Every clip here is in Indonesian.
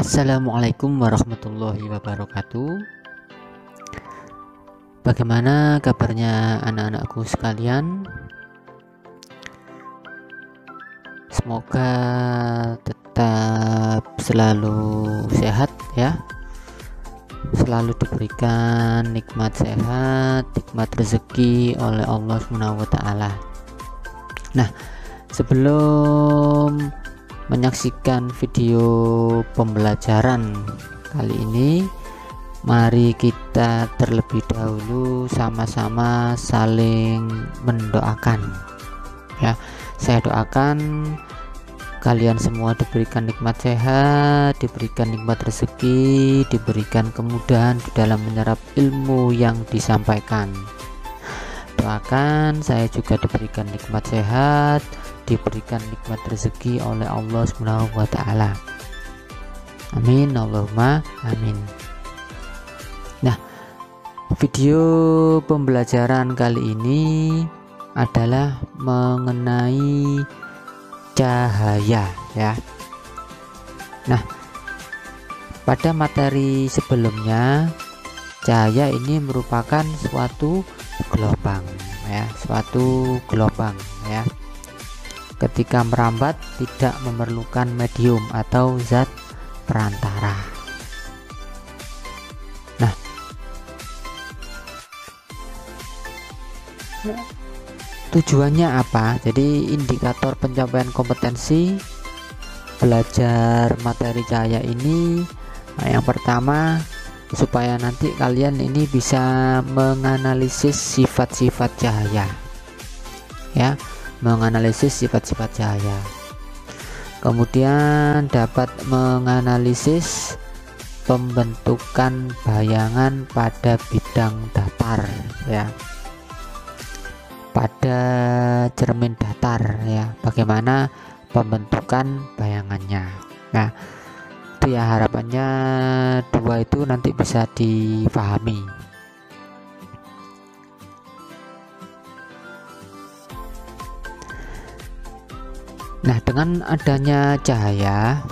Assalamualaikum warahmatullahi wabarakatuh. Bagaimana kabarnya anak-anakku sekalian? Semoga tetap selalu sehat ya. Selalu diberikan nikmat sehat, nikmat rezeki oleh Allah SWT. Nah, sebelum menyaksikan video pembelajaran kali ini, mari kita terlebih dahulu sama-sama saling mendoakan ya. Saya doakan kalian semua diberikan nikmat sehat, diberikan nikmat rezeki, diberikan kemudahan di dalam menyerap ilmu yang disampaikan. Doakan saya juga diberikan nikmat sehat, diberikan nikmat rezeki oleh Allah SWT. Amin, Allahumma amin. Nah, video pembelajaran kali ini adalah mengenai cahaya ya. Nah, pada materi sebelumnya, cahaya ini merupakan suatu gelombang ya, ketika merambat tidak memerlukan medium atau zat perantara. Nah, tujuannya apa? Jadi indikator pencapaian kompetensi belajar materi cahaya ini, yang pertama, supaya nanti kalian ini bisa menganalisis sifat-sifat cahaya ya, menganalisis sifat-sifat cahaya, kemudian dapat menganalisis pembentukan bayangan pada bidang datar ya, pada cermin datar ya, bagaimana pembentukan bayangannya. Nah, itu ya, harapannya dua itu nanti bisa dipahami. Nah, dengan adanya cahaya,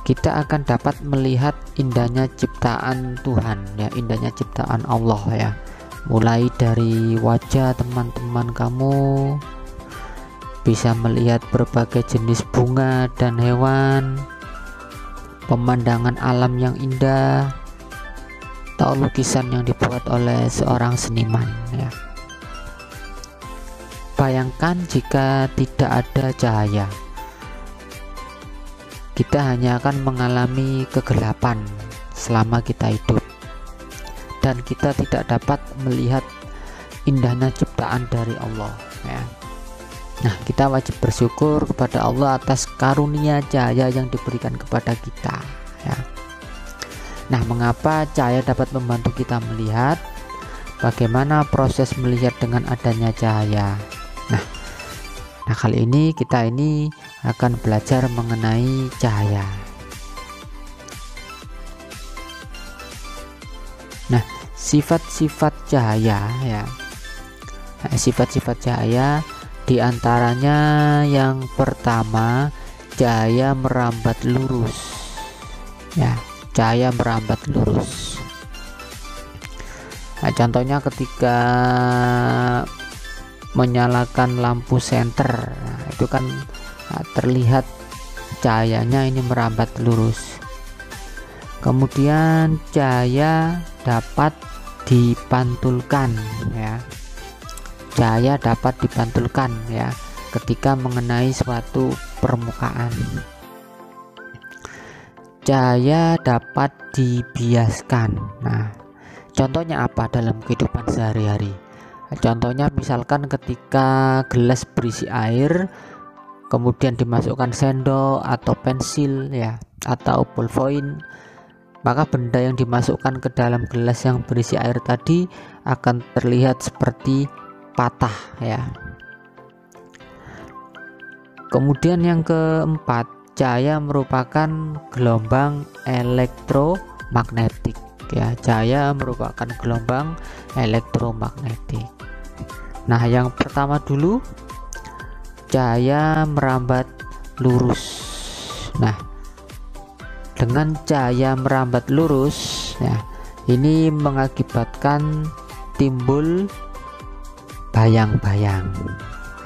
kita akan dapat melihat indahnya ciptaan Tuhan ya, indahnya ciptaan Allah ya. Mulai dari wajah teman-teman kamu, bisa melihat berbagai jenis bunga dan hewan, pemandangan alam yang indah, atau lukisan yang dibuat oleh seorang seniman ya. Bayangkan jika tidak ada cahaya, kita hanya akan mengalami kegelapan selama kita hidup, dan kita tidak dapat melihat indahnya ciptaan dari Allah ya. Nah, kita wajib bersyukur kepada Allah atas karunia cahaya yang diberikan kepada kita ya. Nah, mengapa cahaya dapat membantu kita melihat? Bagaimana proses melihat dengan adanya cahaya? Nah, kali ini kita ini akan belajar mengenai cahaya. Nah, sifat-sifat cahaya ya. Sifat-sifat cahaya diantaranya yang pertama, cahaya merambat lurus ya, cahaya merambat lurus. Nah, contohnya ketika menyalakan lampu senter, nah, itu kan terlihat cahayanya ini merambat lurus. Kemudian cahaya dapat dipantulkan ya, cahaya dapat dipantulkan ya ketika mengenai suatu permukaan. Cahaya dapat dibiaskan. Nah, contohnya apa dalam kehidupan sehari-hari? Contohnya misalkan ketika gelas berisi air, kemudian dimasukkan sendok atau pensil ya, atau ballpoint, maka benda yang dimasukkan ke dalam gelas yang berisi air tadi akan terlihat seperti patah ya. Kemudian yang keempat, cahaya merupakan gelombang elektromagnetik ya, cahaya merupakan gelombang elektromagnetik. Nah, yang pertama dulu, cahaya merambat lurus. Nah, dengan cahaya merambat lurus ya, ini mengakibatkan timbul bayang-bayang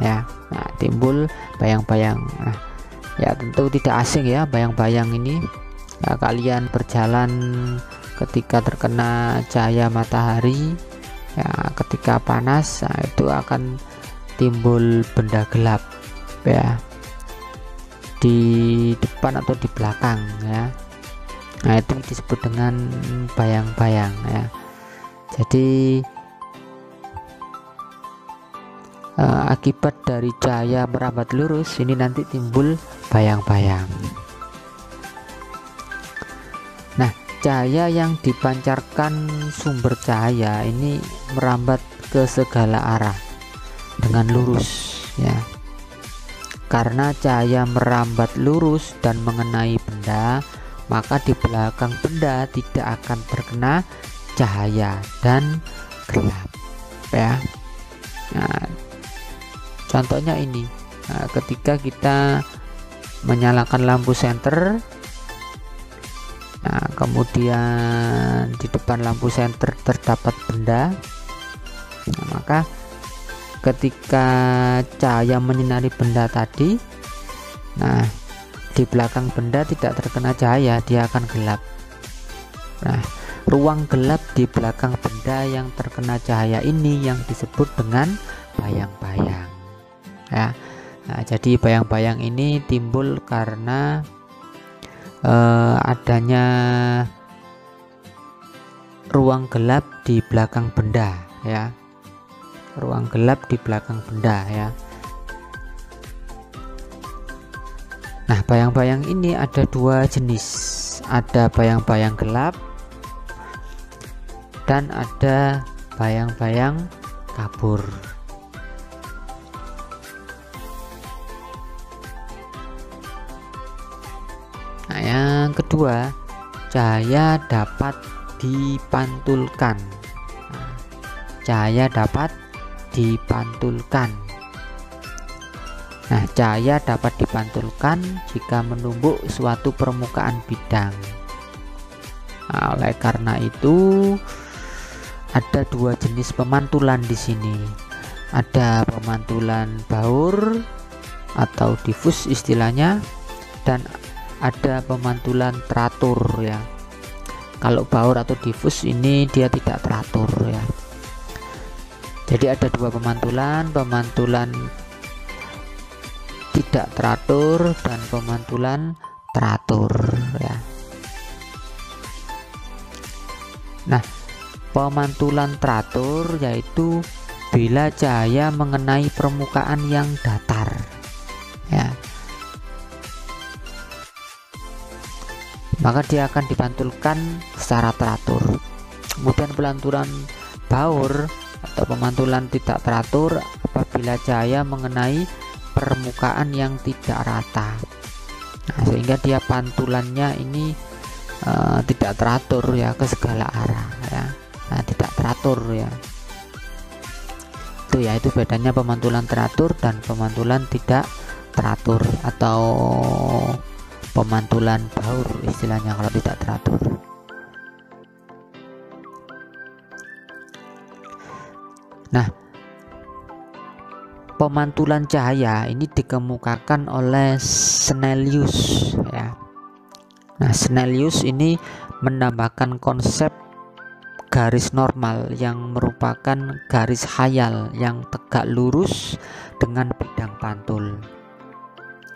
ya. Nah, timbul bayang-bayang. Nah, ya tentu tidak asing ya bayang-bayang ini. Nah, kalian berjalan ketika terkena cahaya matahari ya, ketika panas, nah, itu akan timbul benda gelap ya di depan atau di belakang ya. Nah, itu disebut dengan bayang-bayang ya. Jadi akibat dari cahaya merambat lurus ini nanti timbul bayang-bayang. Nah, cahaya yang dipancarkan sumber cahaya ini merambat ke segala arah dengan lurus ya. Karena cahaya merambat lurus dan mengenai benda, maka di belakang benda tidak akan terkena cahaya dan gelap ya. Nah, contohnya ini, nah, ketika kita menyalakan lampu senter, nah, kemudian di depan lampu senter terdapat benda, nah, maka ketika cahaya menyinari benda tadi, nah di belakang benda tidak terkena cahaya, dia akan gelap. Nah, ruang gelap di belakang benda yang terkena cahaya ini yang disebut dengan bayang-bayang ya. Nah, jadi bayang-bayang ini timbul karena adanya ruang gelap di belakang benda ya. Ruang gelap di belakang benda ya. Nah, bayang-bayang ini ada dua jenis, ada bayang-bayang gelap dan ada bayang-bayang kabur. Nah, yang kedua, cahaya dapat dipantulkan. Nah, cahaya dapat dipantulkan. Nah, cahaya dapat dipantulkan jika menumbuk suatu permukaan bidang. Nah, oleh karena itu ada dua jenis pemantulan di sini. Ada pemantulan baur atau difus istilahnya, dan ada pemantulan teratur ya. Kalau baur atau difus ini dia tidak teratur ya. Jadi ada dua pemantulan tidak teratur dan pemantulan teratur ya. Nah, pemantulan teratur yaitu bila cahaya mengenai permukaan yang datar ya, maka dia akan dipantulkan secara teratur. Kemudian pemantulan baur atau pemantulan tidak teratur apabila cahaya mengenai permukaan yang tidak rata. Nah, sehingga dia pantulannya ini tidak teratur ya, ke segala arah ya. Nah, tidak teratur ya. Itu ya, itu bedanya pemantulan teratur dan pemantulan tidak teratur atau pemantulan baur istilahnya kalau tidak teratur. Nah, pemantulan cahaya ini dikemukakan oleh Snellius ya. Nah, Snellius ini menambahkan konsep garis normal yang merupakan garis khayal yang tegak lurus dengan bidang pantul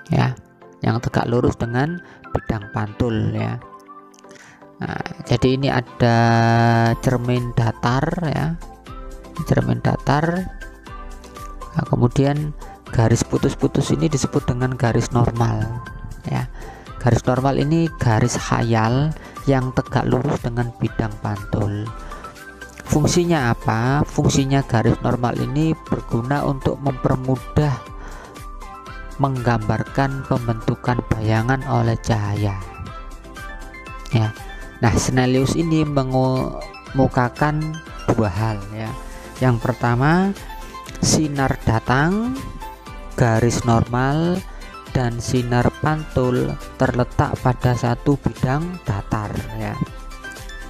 ya, yang tegak lurus dengan bidang pantul ya. Nah, jadi ini ada cermin datar ya, cermin datar. Nah, kemudian garis putus-putus ini disebut dengan garis normal ya. Garis normal ini garis khayal yang tegak lurus dengan bidang pantul. Fungsinya apa? Fungsinya garis normal ini berguna untuk mempermudah menggambarkan pembentukan bayangan oleh cahaya ya. Nah, Snellius ini mengemukakan dua hal ya. Yang pertama, sinar datang garis normal dan sinar pantul terletak pada satu bidang datar ya.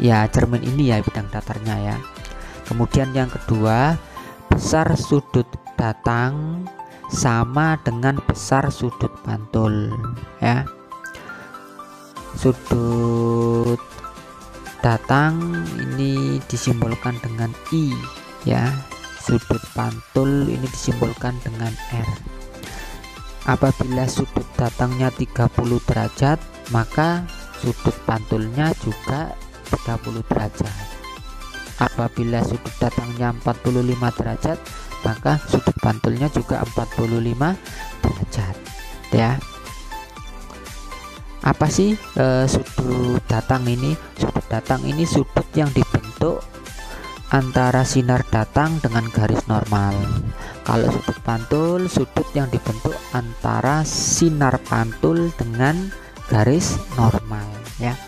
Ya, cermin ini ya bidang datarnya ya. Kemudian yang kedua, besar sudut datang sama dengan besar sudut pantul ya. Sudut datang ini disimbolkan dengan I ya. Sudut pantul ini disimbolkan dengan R. Apabila sudut datangnya 30 derajat, maka sudut pantulnya juga 30 derajat. Apabila sudut datangnya 45 derajat, maka sudut pantulnya juga 45 derajat ya. Apa sih sudut datang ini? Sudut datang ini sudut yang dibentuk antara sinar datang dengan garis normal. Kalau sudut pantul, sudut yang dibentuk antara sinar pantul dengan garis normal ya.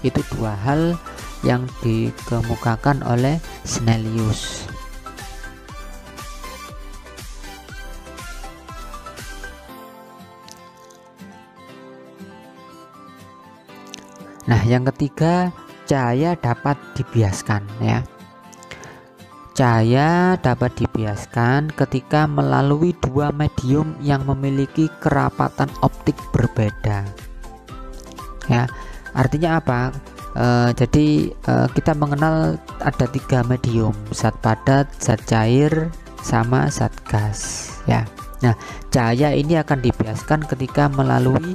Itu dua hal yang dikemukakan oleh Snellius. Nah, yang ketiga, cahaya dapat dibiaskan ya. Cahaya dapat dibiaskan ketika melalui dua medium yang memiliki kerapatan optik berbeda. Ya, artinya apa? Jadi kita mengenal ada tiga medium, zat padat, zat cair, sama zat gas. Ya, nah cahaya ini akan dibiaskan ketika melalui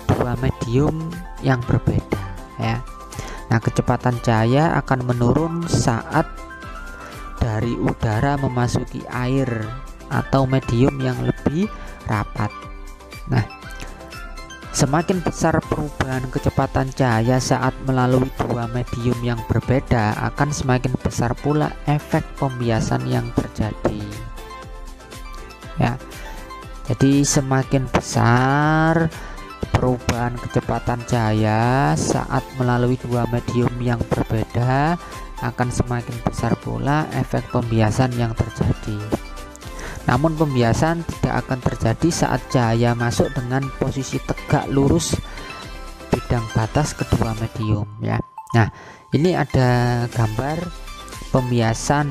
dua medium yang berbeda. Ya, nah kecepatan cahaya akan menurun saat dari udara memasuki air atau medium yang lebih rapat. Nah, semakin besar perubahan kecepatan cahaya saat melalui dua medium yang berbeda, akan semakin besar pula efek pembiasan yang terjadi. Ya, jadi semakin besar perubahan kecepatan cahaya saat melalui dua medium yang berbeda, akan semakin besar pula efek pembiasan yang terjadi. Namun pembiasan tidak akan terjadi saat cahaya masuk dengan posisi tegak lurus bidang batas kedua medium ya. Nah, ini ada gambar pembiasan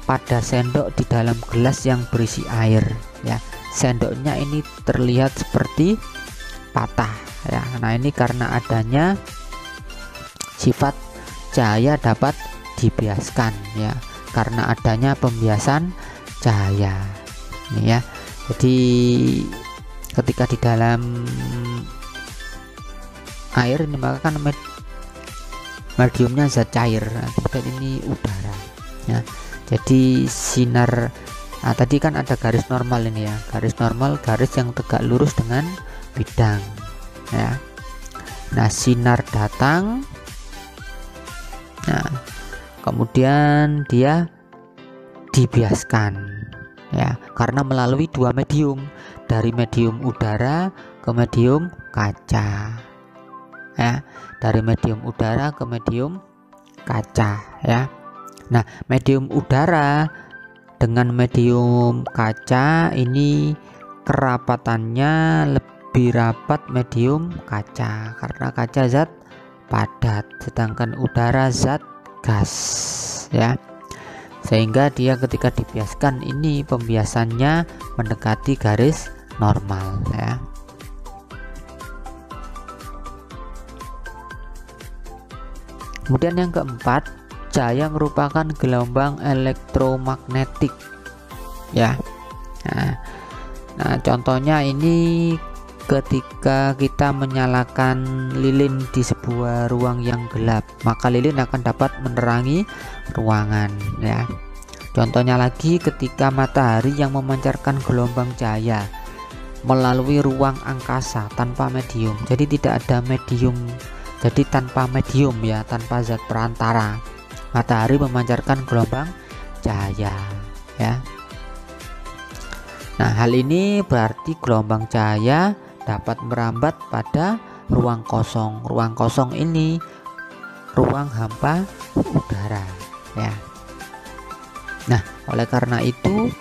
pada sendok di dalam gelas yang berisi air ya. Sendoknya ini terlihat seperti patah ya. Nah, ini karena adanya sifat cahaya dapat dibiaskan ya, karena adanya pembiasan cahaya ini ya. Jadi ketika di dalam air ini maka kan mediumnya zat cair, dan ini udara ya. Jadi sinar tadi kan ada garis normal ini ya, garis normal, garis yang tegak lurus dengan bidang ya. Nah, sinar datang. Nah, kemudian dia dibiaskan ya, karena melalui dua medium, dari medium udara ke medium kaca ya, dari medium udara ke medium kaca ya. Nah, medium udara dengan medium kaca ini kerapatannya lebih rapat medium kaca, karena kaca zat padat sedangkan udara zat gas ya, sehingga dia ketika dibiaskan ini pembiasannya mendekati garis normal ya. Kemudian yang keempat, cahaya merupakan gelombang elektromagnetik ya. Nah, contohnya ini ketika kita menyalakan lilin di sebuah ruang yang gelap, maka lilin akan dapat menerangi ruangan ya. Contohnya lagi, ketika matahari yang memancarkan gelombang cahaya melalui ruang angkasa tanpa medium, jadi tidak ada medium, jadi tanpa medium ya, tanpa zat perantara, matahari memancarkan gelombang cahaya ya. Nah, hal ini berarti gelombang cahaya dapat merambat pada ruang kosong. Ruang kosong ini ruang hampa udara ya. Nah, oleh karena itu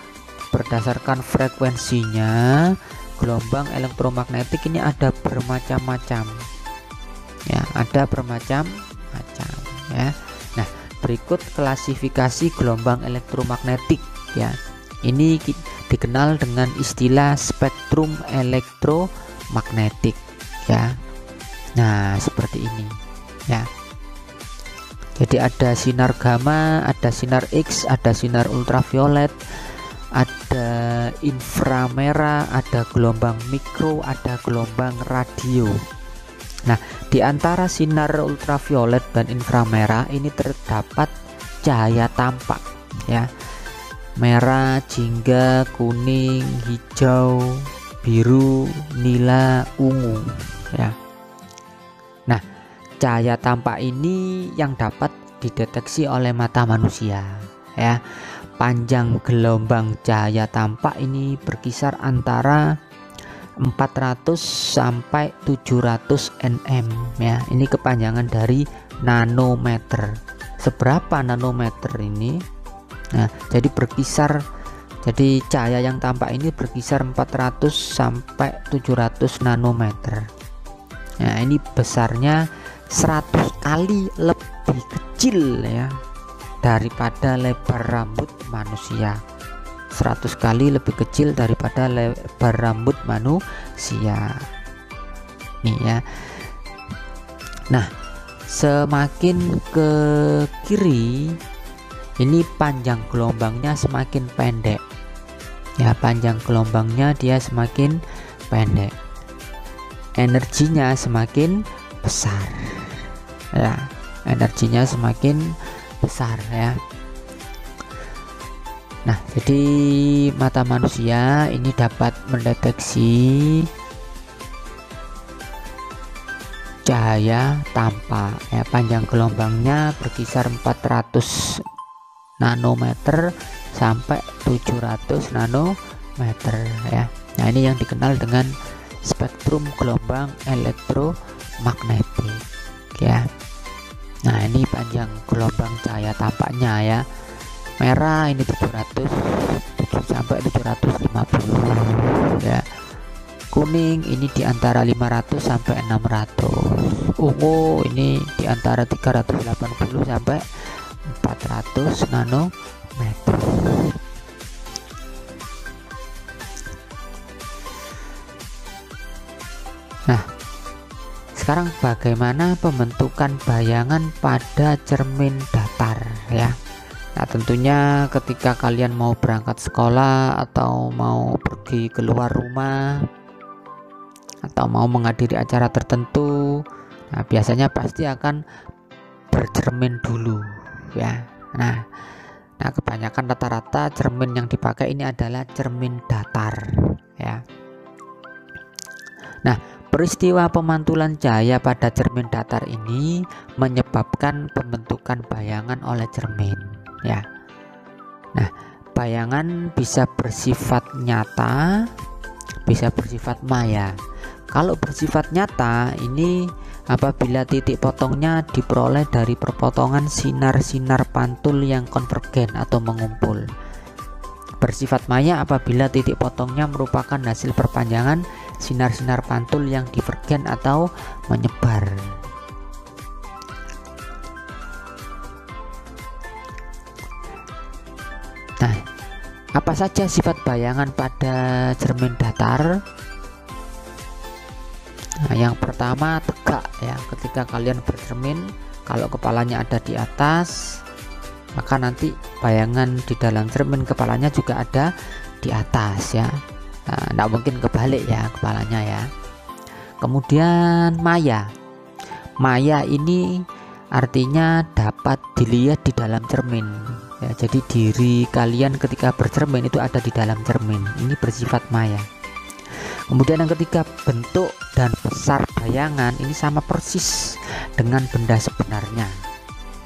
berdasarkan frekuensinya gelombang elektromagnetik ini ada bermacam-macam ya, ada bermacam-macam ya. Nah, berikut klasifikasi gelombang elektromagnetik ya. Ini dikenal dengan istilah spektrum elektromagnetik ya. Nah, seperti ini ya. Jadi ada sinar gamma, ada sinar X, ada sinar ultraviolet, ada inframerah, ada gelombang mikro, ada gelombang radio. Nah, di antara sinar ultraviolet dan inframerah ini terdapat cahaya tampak ya. Merah, jingga, kuning, hijau, biru, nila, ungu ya. Nah, cahaya tampak ini yang dapat dideteksi oleh mata manusia ya. Panjang gelombang cahaya tampak ini berkisar antara 400 sampai 700 nm ya. Ini kepanjangan dari nanometer. Seberapa nanometer ini? Nah, jadi berkisar, jadi cahaya yang tampak ini berkisar 400 sampai 700 nanometer. Nah, ini besarnya 100 kali lebih kecil ya daripada lebar rambut manusia. 100 kali lebih kecil daripada lebar rambut manusia nih ya. Nah, semakin ke kiri ini panjang gelombangnya semakin pendek ya, panjang gelombangnya dia semakin pendek, energinya semakin besar ya, energinya semakin besar ya. Nah, jadi mata manusia ini dapat mendeteksi cahaya tampak ya, panjang gelombangnya berkisar 400 nanometer sampai 700 nanometer ya. Nah, ini yang dikenal dengan spektrum gelombang elektromagnetik ya. Nah, ini panjang gelombang cahaya tampaknya ya. Merah ini 700 sampai 750 ya. Kuning ini di antara 500 sampai 600. Ungu ini di antara 380 sampai 400 nanometer. Nah, sekarang bagaimana pembentukan bayangan pada cermin datar ya. Nah, tentunya ketika kalian mau berangkat sekolah atau mau pergi keluar rumah atau mau menghadiri acara tertentu, nah biasanya pasti akan bercermin dulu ya. Nah, kebanyakan rata-rata cermin yang dipakai ini adalah cermin datar ya. Nah, peristiwa pemantulan cahaya pada cermin datar ini menyebabkan pembentukan bayangan oleh cermin ya. Nah, bayangan bisa bersifat nyata, bisa bersifat maya. Kalau bersifat nyata ini apabila titik potongnya diperoleh dari perpotongan sinar-sinar pantul yang konvergen atau mengumpul. Bersifat maya apabila titik potongnya merupakan hasil perpanjangan sinar-sinar pantul yang divergen atau menyebar. Nah, apa saja sifat bayangan pada cermin datar? Nah, yang pertama tegak ya. Ketika kalian bercermin, kalau kepalanya ada di atas, maka nanti bayangan di dalam cermin kepalanya juga ada di atas ya. Nah, tidak mungkin kebalik ya kepalanya ya. Kemudian maya. Maya ini artinya dapat dilihat di dalam cermin ya. Jadi diri kalian ketika bercermin itu ada di dalam cermin. Ini bersifat maya. Kemudian yang ketiga, bentuk dan besar bayangan ini sama persis dengan benda sebenarnya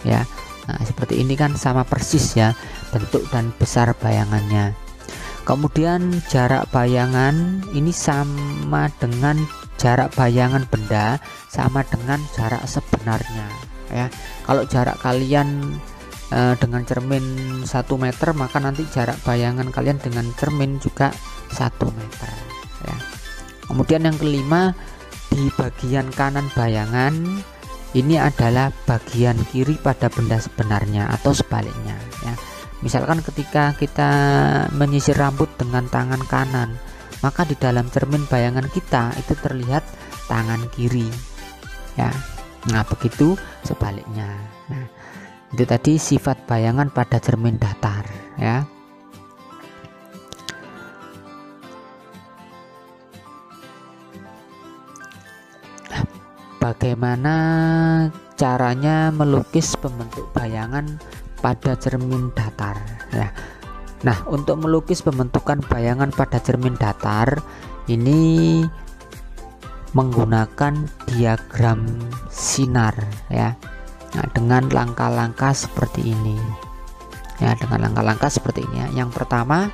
ya. Nah, seperti ini kan sama persis ya bentuk dan besar bayangannya. Kemudian jarak bayangan ini sama dengan jarak bayangan benda sama dengan jarak sebenarnya ya. Kalau jarak kalian dengan cermin 1 meter, maka nanti jarak bayangan kalian dengan cermin juga 1 meter ya. Kemudian yang kelima, di bagian kanan bayangan ini adalah bagian kiri pada benda sebenarnya atau sebaliknya ya. Misalkan ketika kita menyisir rambut dengan tangan kanan, maka di dalam cermin bayangan kita itu terlihat tangan kiri ya. Nah begitu sebaliknya. Nah itu tadi sifat bayangan pada cermin datar ya. Bagaimana caranya melukis pembentuk bayangan pada cermin datar ya. Nah untuk melukis pembentukan bayangan pada cermin datar ini menggunakan diagram sinar ya. Nah, dengan langkah-langkah seperti ini ya, dengan langkah-langkah seperti ini ya. Yang pertama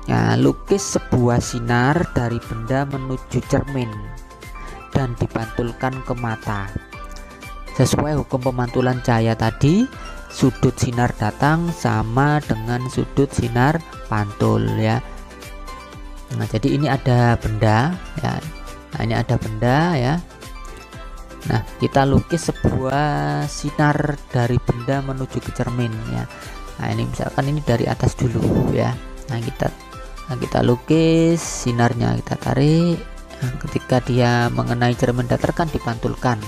ya, lukis sebuah sinar dari benda menuju cermin dan dipantulkan ke mata. Sesuai hukum pemantulan cahaya tadi, sudut sinar datang sama dengan sudut sinar pantul ya. Nah jadi ini ada benda ya. Nah ini ada benda ya. Nah kita lukis sebuah sinar dari benda menuju ke cermin ya. Nah ini misalkan ini dari atas dulu ya. Nah kita lukis sinarnya, kita tarik. Nah, ketika dia mengenai cermin datar kan dipantulkan.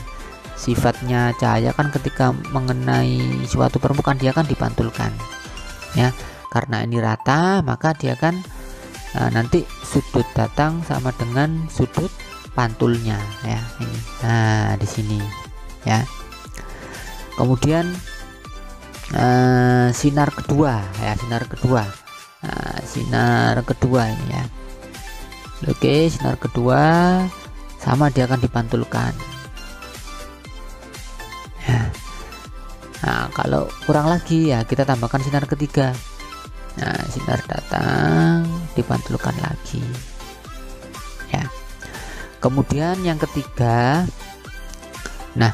Sifatnya cahaya kan ketika mengenai suatu permukaan dia kan dipantulkan ya. Karena ini rata maka dia kan nanti sudut datang sama dengan sudut pantulnya ya ini. Nah di sini ya. Kemudian sinar kedua ya, sinar kedua. Nah, sinar kedua ini ya. Oke, sinar kedua sama dia akan dipantulkan ya. Nah kalau kurang lagi ya kita tambahkan sinar ketiga. Nah sinar datang dipantulkan lagi ya. Kemudian yang ketiga, nah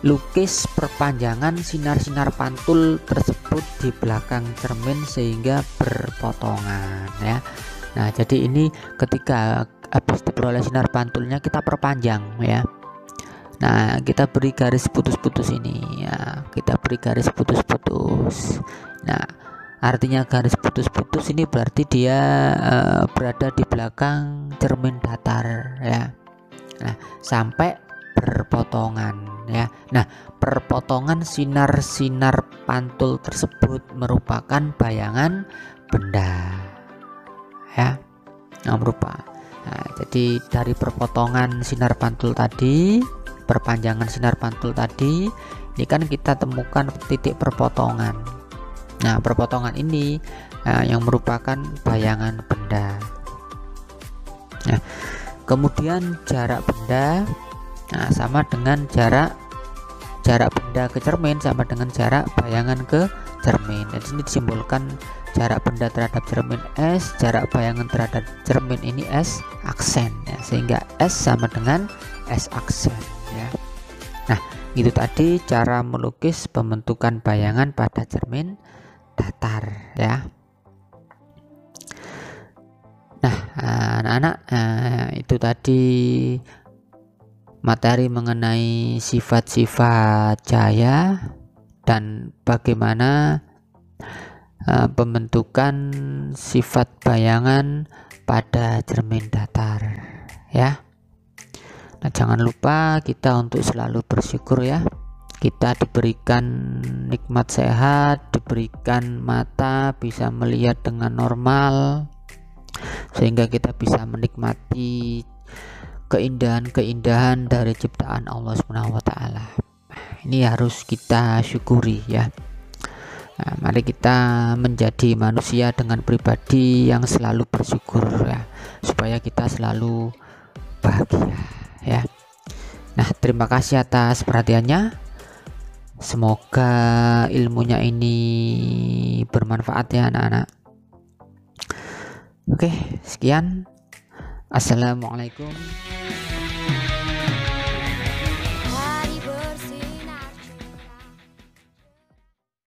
lukis perpanjangan sinar-sinar pantul tersebut di belakang cermin sehingga berpotongan ya. Nah jadi ini ketika habis diperoleh sinar pantulnya kita perpanjang ya. Nah kita beri garis putus-putus ini ya, kita beri garis putus-putus. Nah artinya garis putus-putus ini berarti dia berada di belakang cermin datar ya. Nah sampai berpotongan ya. Nah perpotongan sinar-sinar pantul tersebut merupakan bayangan benda ya. Nah, jadi dari perpotongan sinar pantul tadi, perpanjangan sinar pantul tadi, ini kan kita temukan titik perpotongan. Nah perpotongan ini yang merupakan bayangan benda. Nah kemudian jarak benda sama dengan jarak benda ke cermin sama dengan jarak bayangan ke cermin. Dan sini disimbolkan jarak benda terhadap cermin S, jarak bayangan terhadap cermin ini S aksen ya, sehingga S sama dengan S aksen ya. Nah itu tadi cara melukis pembentukan bayangan pada cermin datar ya. Nah anak-anak itu tadi materi mengenai sifat-sifat cahaya dan bagaimana pembentukan sifat bayangan pada cermin datar ya. Nah jangan lupa kita untuk selalu bersyukur ya. Kita diberikan nikmat sehat, diberikan mata bisa melihat dengan normal, sehingga kita bisa menikmati keindahan-keindahan dari ciptaan Allah Subhanahu wa taala. Ini harus kita syukuri ya. Nah, mari kita menjadi manusia dengan pribadi yang selalu bersyukur ya, supaya kita selalu bahagia ya. Nah terima kasih atas perhatiannya. Semoga ilmunya ini bermanfaat ya anak-anak. Oke, sekian. Assalamualaikum